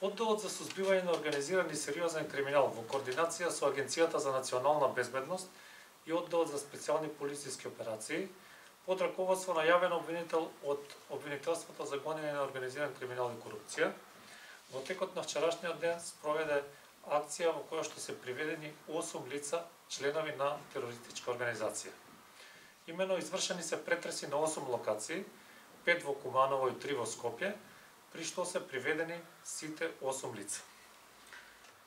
Одделот за сузбивање на организиран и сериозен криминал во координација со Агенцијата за национална безбедност и Одделот за специјални полициски операции, под раководство на јавен обвинител од Обвинителството за гонење на организиран криминал и корупција, во текот на вчерашниот ден спроведе акција во која што се приведени 8 лица, членови на терористичка организација. Имено извршени се претреси на 8 локации, 5 во Куманово и 3 во Скопје, при што се приведени сите 8 лица.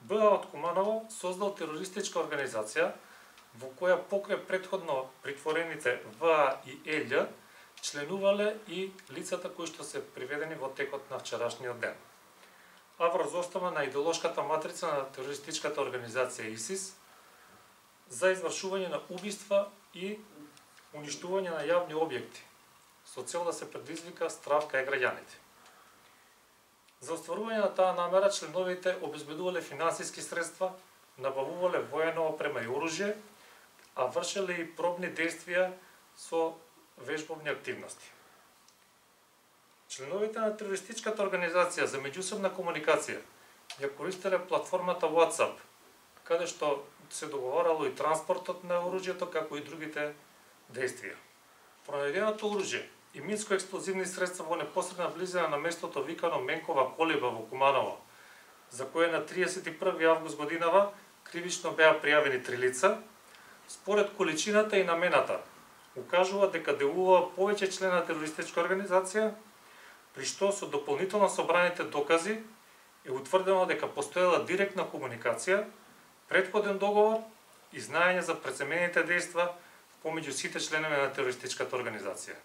БА од Куманово создал терористичка организација во која покрај претходно притворените ВА и Ељ членувале и лицата кои што се приведени во текот на вчерашниот ден. А врз основа на идеолошката матрица на терористичката организација ИСИС за извршување на убиства и уништување на јавни објекти со цел да се предизвика страв кај граѓаните. За остварување на таа намера членовите обезбедувале финансиски средства, набавувале воена опрема и оружје, а вршеле и пробни действија со вежбовни активности. Членовите на терористичката организација за меѓусебна комуникација ја користеле платформата WhatsApp, каде што се договарало и транспортот на оружјето, како и другите действија. Пронајденото оружје и минско-експлозивни средства во непосредна близина на местото викано Менкова колиба во Куманово, за кое на 31 август годинава кривично беа пријавени 3 лица, според количината и намената, укажува дека делува повеќе член на терористичка организација, при што со дополнително собраните докази е утврдено дека постоела директна комуникација, претходен договор и знаење за преценените дејства помеѓу сите членови на терористичката организација.